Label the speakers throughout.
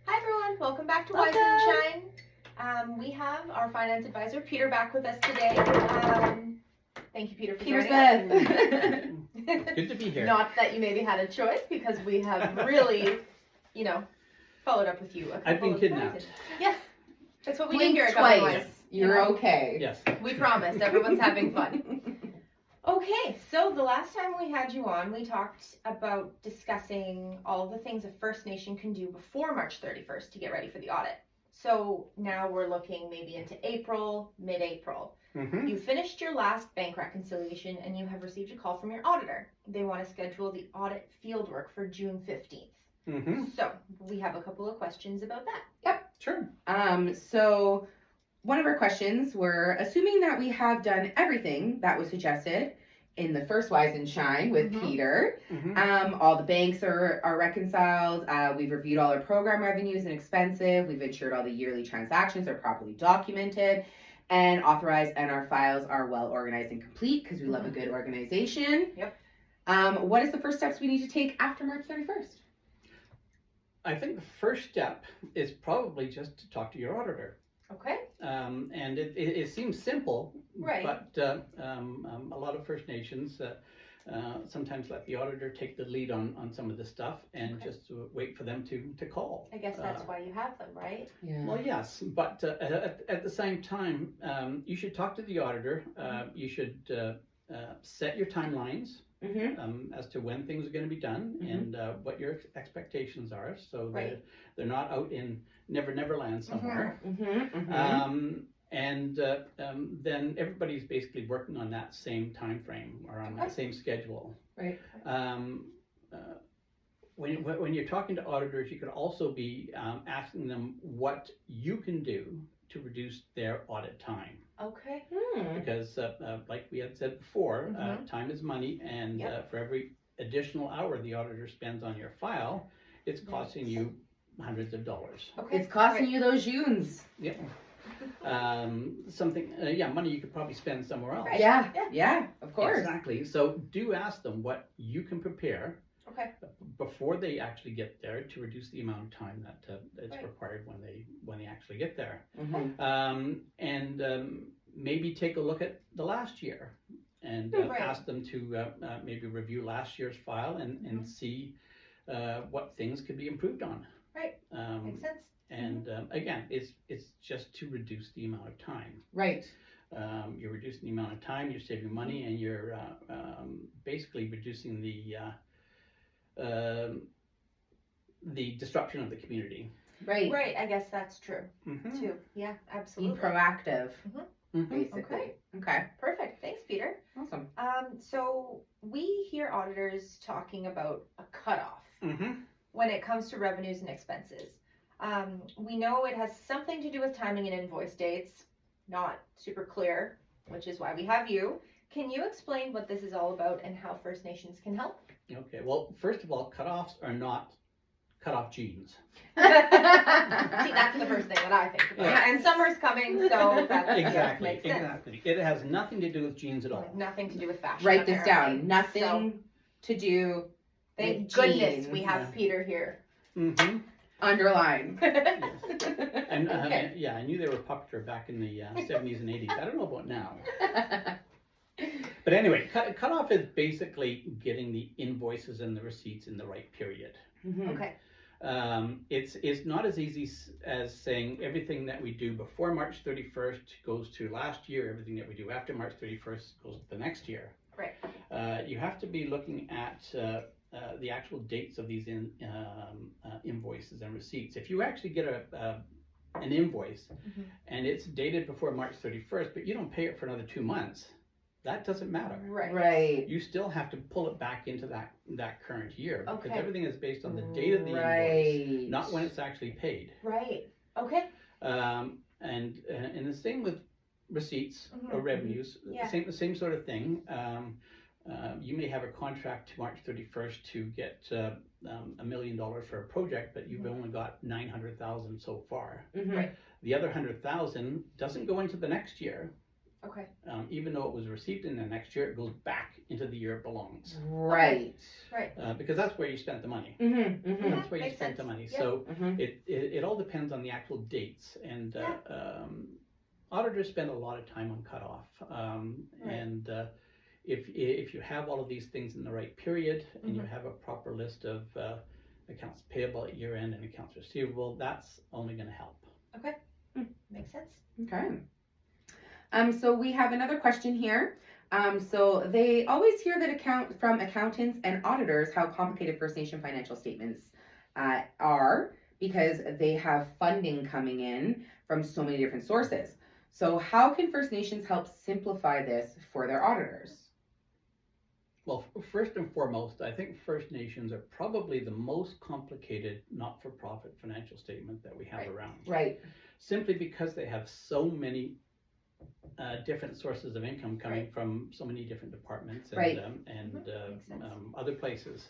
Speaker 1: Hi everyone, welcome back to Wise and Shine. We have our finance advisor Peter back with us today. Thank you, Peter, for joining us.
Speaker 2: Good to be here.
Speaker 1: Not that you maybe had a choice, because we have really, followed up with you.
Speaker 2: I've been kidnapped.
Speaker 1: Yes, that's what we
Speaker 3: Blink
Speaker 1: do here at
Speaker 3: twice.
Speaker 1: Wise.
Speaker 3: You're okay.
Speaker 2: Yes.
Speaker 1: We promise. Everyone's having fun. Okay, so the last time we had you on, we talked about discussing all of the things a First Nation can do before March 31st to get ready for the audit. So now we're looking maybe into April, mid-April.
Speaker 2: Mm-hmm.
Speaker 1: You finished your last bank reconciliation and you have received a call from your auditor. They want to schedule the audit fieldwork for June 15th.
Speaker 2: Mm-hmm.
Speaker 1: So we have a couple of questions about that.
Speaker 3: Yep.
Speaker 2: Sure.
Speaker 3: So one of our questions, we're assuming that we have done everything that was suggested in the first Wise and Shine with
Speaker 1: Mhm.
Speaker 3: Peter.
Speaker 2: Mm-hmm.
Speaker 3: All the banks are reconciled. We've reviewed all our program revenues and expenses. We've ensured all the yearly transactions are properly documented and authorized, and our files are well organized and complete because we love a good organization.
Speaker 1: Yep.
Speaker 3: What is the first steps we need to take after March 31st?
Speaker 2: I think the first step is probably just to talk to your auditor.
Speaker 1: Okay.
Speaker 2: And it seems simple,
Speaker 1: Right.
Speaker 2: but a lot of First Nations sometimes let the auditor take the lead on some of the stuff and
Speaker 1: Okay.
Speaker 2: just wait for them to call.
Speaker 1: I guess that's why you have them, right?
Speaker 3: Yeah.
Speaker 2: Well, yes, but at the same time, you should talk to the auditor. You should set your timelines
Speaker 3: Mm-hmm.
Speaker 2: as to when things are going to be done
Speaker 3: Mhm.
Speaker 2: and what your expectations are, so
Speaker 1: Right.
Speaker 2: that they're not out in Never Land somewhere.
Speaker 3: Mm-hmm.
Speaker 2: Then everybody's basically working on that same time frame or on that same schedule.
Speaker 3: Right.
Speaker 2: When you're talking to auditors, you could also be asking them what you can do to reduce their audit time.
Speaker 1: Okay.
Speaker 2: Because like we had said before,
Speaker 1: Mhm.
Speaker 2: time is money, and
Speaker 1: Yep.
Speaker 2: for every additional hour the auditor spends on your file, it's costing you hundreds of dollars.
Speaker 1: Okay.
Speaker 3: It's costing you those Junes.
Speaker 2: Yeah. Money you could probably spend somewhere else.
Speaker 1: Right.
Speaker 3: Yeah.
Speaker 1: Yeah.
Speaker 3: Yeah. Of course.
Speaker 2: Exactly. So do ask them what you can prepare
Speaker 1: Okay.
Speaker 2: before they actually get there to reduce the amount of time that it's
Speaker 1: Right.
Speaker 2: required when they actually get there.
Speaker 3: Mm-hmm.
Speaker 2: Maybe take a look at the last year and
Speaker 1: Right.
Speaker 2: ask them to maybe review last year's file and see what things could be improved on.
Speaker 1: Right. Makes sense.
Speaker 2: And again, it's just to reduce the amount of time.
Speaker 3: Right.
Speaker 2: You're reducing the amount of time, you're saving money, and you're basically reducing the disruption of the community.
Speaker 3: Right.
Speaker 1: Right. I guess that's true
Speaker 2: Mm-hmm.
Speaker 1: too. Yeah.
Speaker 3: Be
Speaker 1: Absolutely.
Speaker 3: proactive,
Speaker 2: Mm-hmm.
Speaker 3: basically. Okay.
Speaker 1: Perfect. Thanks, Peter.
Speaker 3: Awesome.
Speaker 1: So we hear auditors talking about a cutoff
Speaker 2: Mm-hmm.
Speaker 1: when it comes to revenues and expenses. We know it has something to do with timing and invoice dates. Not super clear, which is why we have you. Can you explain what this is all about and how First Nations can help?
Speaker 2: Okay, well, first of all, cutoffs are not cut-off jeans.
Speaker 1: See, that's the first thing that I think about.
Speaker 3: Yeah.
Speaker 1: And summer's coming, so that
Speaker 2: Exactly,
Speaker 1: makes sense.
Speaker 2: exactly. It has nothing to do with jeans at all.
Speaker 1: Like, nothing to do with fashion.
Speaker 3: Write this
Speaker 1: apparently.
Speaker 3: down. Nothing
Speaker 1: So,
Speaker 3: to do
Speaker 1: thank
Speaker 3: with
Speaker 1: goodness
Speaker 3: jeans.
Speaker 1: we have
Speaker 2: Yeah.
Speaker 1: Peter here.
Speaker 2: Mm-hmm.
Speaker 3: Underline.
Speaker 2: And
Speaker 1: Okay.
Speaker 2: I knew they were popular back in the 70s and 80s. I don't know about now. But anyway, cutoff is basically getting the invoices and the receipts in the right period.
Speaker 3: Mhm.
Speaker 1: Okay.
Speaker 2: It's not as easy as saying everything that we do before March 31st goes to last year, everything that we do after March 31st goes to the next year.
Speaker 1: Right.
Speaker 2: You have to be looking at the actual dates of these invoices and receipts. If you actually get an invoice
Speaker 1: Mhm.
Speaker 2: and it's dated before March 31st, but you don't pay it for another 2 months, that doesn't matter.
Speaker 1: Right.
Speaker 3: Right.
Speaker 2: You still have to pull it back into that current year because
Speaker 1: Okay.
Speaker 2: everything is based on the date of the invoice,
Speaker 3: Right.
Speaker 2: not when it's actually paid.
Speaker 1: Right. Okay.
Speaker 2: And the same with receipts or
Speaker 1: Mhm.
Speaker 2: revenues,
Speaker 1: Yeah.
Speaker 2: same sort of thing. You may have a contract to March 31st to get $1 million for a project, but you've only got 900,000 so far.
Speaker 3: Mhm.
Speaker 1: Right.
Speaker 2: The other 100,000 doesn't go into the next year.
Speaker 1: Okay.
Speaker 2: Even though it was received in the next year, it goes back into the year it belongs.
Speaker 3: Right.
Speaker 2: Because that's where you spent the money.
Speaker 3: Mm-hmm. Mm-hmm.
Speaker 2: That's where you
Speaker 1: Makes
Speaker 2: spent the
Speaker 1: sense.
Speaker 2: money.
Speaker 1: Yeah.
Speaker 2: So
Speaker 3: Mm-hmm.
Speaker 2: it all depends on the actual dates. And auditors spend a lot of time on cutoff.
Speaker 1: Right.
Speaker 2: And if you have all of these things in the right period and you have a proper list of accounts payable at year end and accounts receivable, that's only going to help.
Speaker 1: Okay. Makes sense.
Speaker 3: Okay. So we have another question here. So they always hear that from accountants and auditors how complicated First Nation financial statements are because they have funding coming in from so many different sources. So how can First Nations help simplify this for their auditors?
Speaker 2: Well, first and foremost, I think First Nations are probably the most complicated not-for-profit financial statement that we have around.
Speaker 3: Right.
Speaker 2: Simply because they have so many different sources of income coming from so many different departments and other places.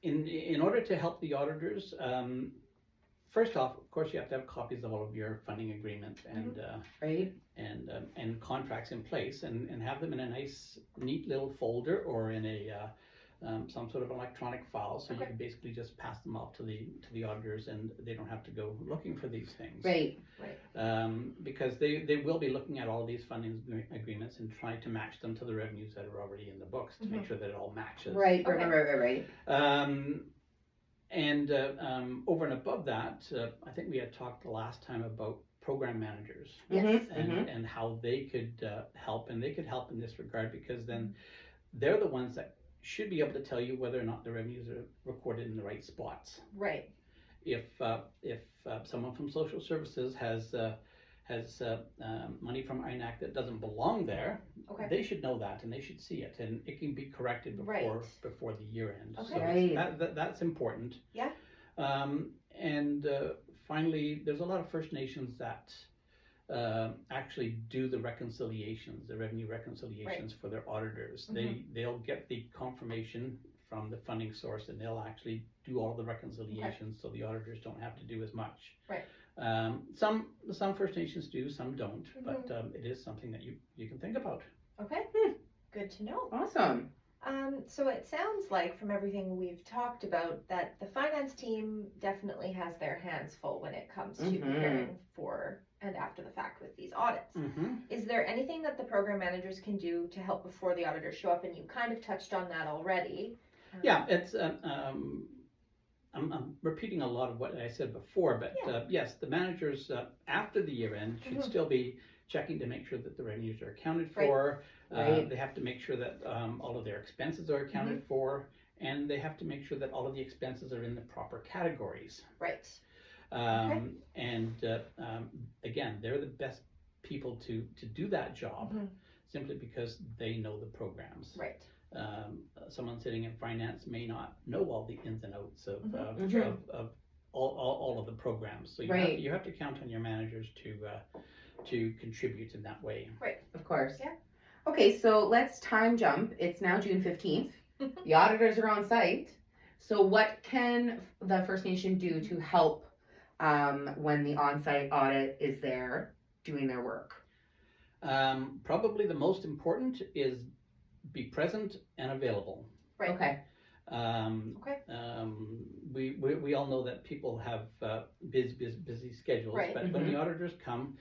Speaker 2: In order to help the auditors, first off, of course, you have to have copies of all of your funding agreements and contracts in place, and have them in a nice, neat little folder or in a some sort of electronic file, so you can basically just pass them off to the auditors, and they don't have to go looking for these things. Because they will be looking at all these funding agreements and trying to match them to the revenues that are already in the books to make sure that it all matches.
Speaker 3: Right.
Speaker 2: And over and above that, I think we had talked the last time about program managers and how they could help, and they could help in this regard, because then they're the ones that should be able to tell you whether or not the revenues are recorded in the right spots.
Speaker 1: Right.
Speaker 2: If someone from social services has money from INAC that doesn't belong there, they should know that, and they should see it, and it can be corrected before the year end. So that's important.
Speaker 1: Yeah.
Speaker 2: And finally, there's a lot of First Nations that actually do the reconciliations, the revenue reconciliations for their auditors. They'll get the confirmation from the funding source, and they'll actually do all the reconciliations, so the auditors don't have to do as much. Some First Nations do, some don't, but it is something that you can think about.
Speaker 1: Okay. Good to know.
Speaker 3: Awesome.
Speaker 1: So it sounds like from everything we've talked about that the finance team definitely has their hands full when it comes to preparing for and after the fact with these audits. Is there anything that the program managers can do to help before the auditors show up? And you kind of touched on that already.
Speaker 2: Yeah, it's I'm repeating a lot of what I said before, but yes, the managers after the year end should still be checking to make sure that the revenues are accounted for. They have to make sure that all of their expenses are accounted for, and they have to make sure that all of the expenses are in the proper categories. And again, they're the best people to do that job, simply because they know the programs. Someone sitting in finance may not know all the ins and outs of all of the programs. So you have to count on your managers to contribute in that way.
Speaker 3: Of course.
Speaker 1: Yeah.
Speaker 3: Okay, so let's time jump. It's now June 15th. The auditors are on site. So what can the First Nation do to help when the on-site audit is there doing their work?
Speaker 2: Probably the most important is be present and available.
Speaker 3: Okay.
Speaker 2: We all know that people have busy schedules, but when the auditors come,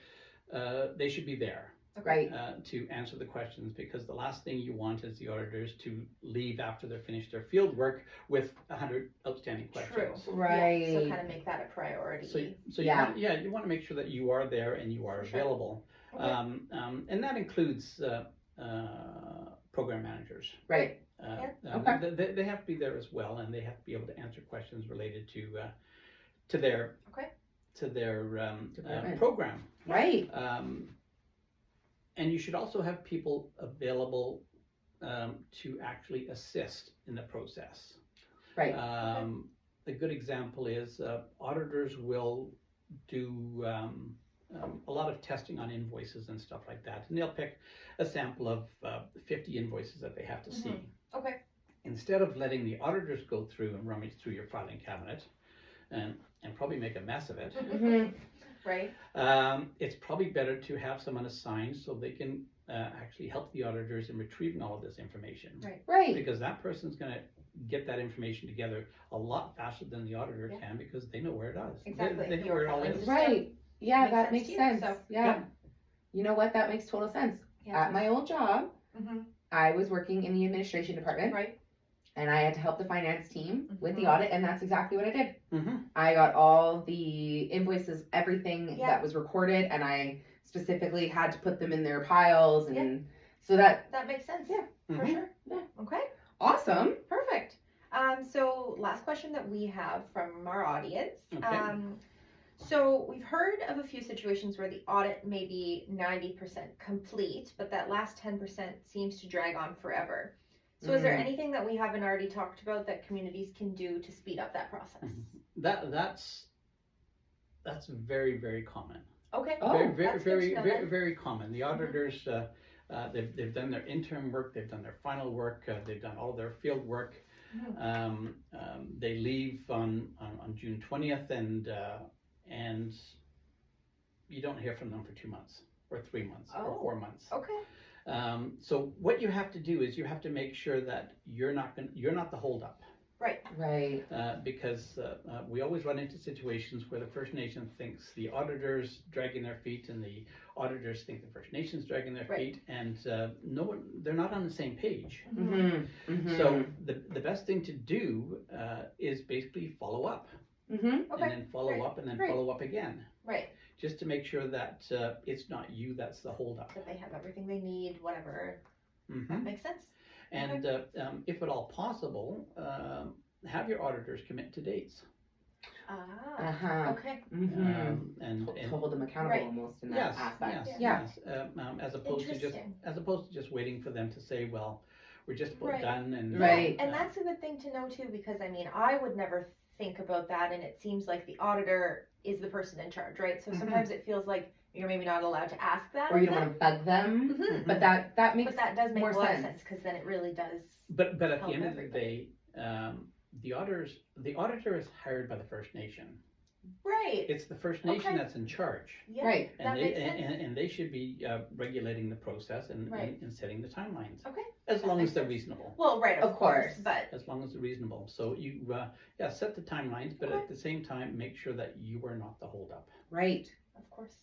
Speaker 2: they should be there. To answer the questions, because the last thing you want is the auditors to leave after they're finished their field work with 100 outstanding questions.
Speaker 1: So kind of make that a priority.
Speaker 2: So you want to make sure that you are there and you are available. And that includes program managers.
Speaker 3: Right.
Speaker 2: They have to be there as well, and they have to be able to answer questions related to their program.
Speaker 3: Right.
Speaker 2: And you should also have people available to actually assist in the process.
Speaker 3: Right.
Speaker 2: A good example is auditors will do a lot of testing on invoices and stuff like that, and they'll pick a sample of 50 invoices that they have to see. Instead of letting the auditors go through and rummage through your filing cabinet and probably make a mess of it,
Speaker 1: Right.
Speaker 2: It's probably better to have someone assigned so they can actually help the auditors in retrieving all of this information.
Speaker 1: Right.
Speaker 3: Right.
Speaker 2: Because that person's going to get that information together a lot faster than the auditor
Speaker 1: Yeah.
Speaker 2: can, because they know where it is.
Speaker 1: Exactly.
Speaker 2: They know
Speaker 1: You're
Speaker 2: where it all
Speaker 1: following
Speaker 2: is.
Speaker 1: the
Speaker 3: Right. Yeah,
Speaker 1: Makes
Speaker 3: that
Speaker 1: sense
Speaker 3: makes
Speaker 1: to you,
Speaker 3: sense.
Speaker 1: so-
Speaker 3: Yeah.
Speaker 2: Yeah.
Speaker 3: You know what? That makes total sense.
Speaker 1: Yeah.
Speaker 3: At my old job,
Speaker 1: Mhm.
Speaker 3: I was working in the administration department,
Speaker 1: Right.
Speaker 3: and I had to help the finance team with the
Speaker 1: Mhm.
Speaker 3: audit, and that's exactly what I did.
Speaker 2: Mm-hmm.
Speaker 3: I got all the invoices, everything
Speaker 1: Yeah.
Speaker 3: that was recorded, and I specifically had to put them in their piles, and
Speaker 1: Yeah.
Speaker 3: so that
Speaker 1: That makes sense.
Speaker 3: Yeah.
Speaker 1: For
Speaker 2: Mhm.
Speaker 1: sure.
Speaker 3: Yeah.
Speaker 1: Okay.
Speaker 3: awesome.
Speaker 1: Perfect. So last question that we have from our audience.
Speaker 2: Okay.
Speaker 1: So we've heard of a few situations where the audit may be 90% complete, but that last 10% seems to drag on forever. So is there anything that we haven't already talked about that communities can do to speed up that process?
Speaker 2: That's very, very common.
Speaker 1: Okay.
Speaker 3: Oh,
Speaker 2: very,
Speaker 1: that's good
Speaker 2: very,
Speaker 1: to know
Speaker 2: very,
Speaker 1: then.
Speaker 2: very common. The auditors, they've done their interim work, they've done their final work, they've done all their field work.
Speaker 1: Mhm.
Speaker 2: They leave on June 20th, and you don't hear from them for 2 months or 3 months or
Speaker 1: Oh.
Speaker 2: 4 months.
Speaker 1: Okay.
Speaker 2: So what you have to do is you have to make sure that you're not the holdup.
Speaker 3: Right.
Speaker 2: Because we always run into situations where the First Nation thinks the auditor's dragging their feet, and the auditors think the First Nation's dragging their
Speaker 1: Right.
Speaker 2: feet, and they're not on the same page.
Speaker 3: Mm-hmm. Mm-hmm.
Speaker 2: So the best thing to do is basically follow up,
Speaker 3: Mm-hmm.
Speaker 1: Okay.
Speaker 2: and then follow
Speaker 1: Right.
Speaker 2: up, and then
Speaker 1: Right.
Speaker 2: follow up again,
Speaker 1: Right.
Speaker 2: just to make sure that it's not you that's the holdup.
Speaker 1: That they have everything they need, whatever. That
Speaker 2: Hmm.
Speaker 1: makes sense.
Speaker 2: And if at all possible, have your auditors commit to dates.
Speaker 3: Uh-huh.
Speaker 1: Okay.
Speaker 3: Mm-hmm.
Speaker 2: And
Speaker 3: To hold them accountable
Speaker 1: Right.
Speaker 3: almost in that
Speaker 2: yes,
Speaker 3: aspect.
Speaker 2: yes,
Speaker 3: Yeah.
Speaker 2: yes. As opposed to just waiting for them to say, well, we're just about
Speaker 1: Right.
Speaker 2: done, and
Speaker 3: Right.
Speaker 1: And that's a good thing to know too, because I mean, I would never think about that, and it seems like the auditor is the person in charge, right? So
Speaker 2: Mhm.
Speaker 1: sometimes it feels like you're maybe not allowed to ask that.
Speaker 3: Or you
Speaker 1: of
Speaker 3: don't
Speaker 1: them.
Speaker 3: want to bug them,
Speaker 1: Mhm.
Speaker 3: but that makes
Speaker 1: But that does make
Speaker 3: more
Speaker 1: a lot of
Speaker 3: sense.
Speaker 1: sense, because then it really does.
Speaker 2: But at
Speaker 1: Help
Speaker 2: the end of the
Speaker 1: everybody.
Speaker 2: day, the auditor is hired by the First Nation.
Speaker 1: Right.
Speaker 2: It's the First Nation
Speaker 1: Okay.
Speaker 2: that's in charge,
Speaker 1: Yeah.
Speaker 3: Right.
Speaker 1: That
Speaker 2: and
Speaker 1: makes sense.
Speaker 2: and they should be regulating the process and,
Speaker 1: Right.
Speaker 2: and setting the timelines.
Speaker 1: Okay.
Speaker 2: As
Speaker 1: That
Speaker 2: long
Speaker 1: makes
Speaker 2: as they're
Speaker 1: sense.
Speaker 2: reasonable.
Speaker 1: Well, right, of
Speaker 3: Of
Speaker 1: course,
Speaker 3: course.
Speaker 1: but
Speaker 2: As long as they're reasonable. So you set the timelines, but
Speaker 1: Okay.
Speaker 2: at the same time make sure that you are not the holdup.
Speaker 3: right.
Speaker 1: of course,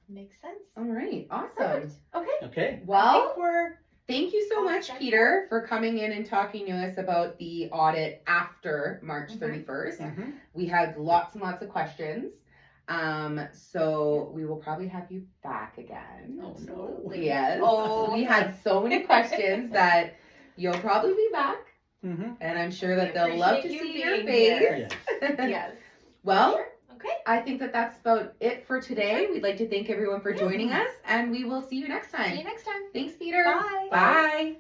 Speaker 1: makes sense.
Speaker 3: All right. Awesome.
Speaker 1: Perfect. Okay.
Speaker 2: Okay.
Speaker 1: I
Speaker 3: Well,
Speaker 1: think we're
Speaker 3: thank you so
Speaker 1: all
Speaker 3: much,
Speaker 1: set.
Speaker 3: Peter, for coming in and talking to us about the audit after March
Speaker 1: Mhm.
Speaker 3: 31st.
Speaker 2: Mm-hmm.
Speaker 3: We had lots and lots of questions. So we will probably have you back again.
Speaker 2: Oh,
Speaker 1: Absolutely.
Speaker 3: Yes.
Speaker 1: Oh,
Speaker 3: We had so many questions that you'll probably be back,
Speaker 2: Mm-hmm.
Speaker 3: and I'm sure that
Speaker 1: We
Speaker 3: they'll love to
Speaker 1: appreciate you
Speaker 3: see your
Speaker 1: being here.
Speaker 3: face.
Speaker 2: Yes.
Speaker 1: yes.
Speaker 3: Well,
Speaker 1: Sure. Okay.
Speaker 3: I think that that's about it for today. We'd like to thank everyone for
Speaker 1: Yes.
Speaker 3: joining us, and we will see you next
Speaker 1: See
Speaker 3: time.
Speaker 1: you next time.
Speaker 3: Thanks, Peter.
Speaker 1: Bye.
Speaker 3: Bye.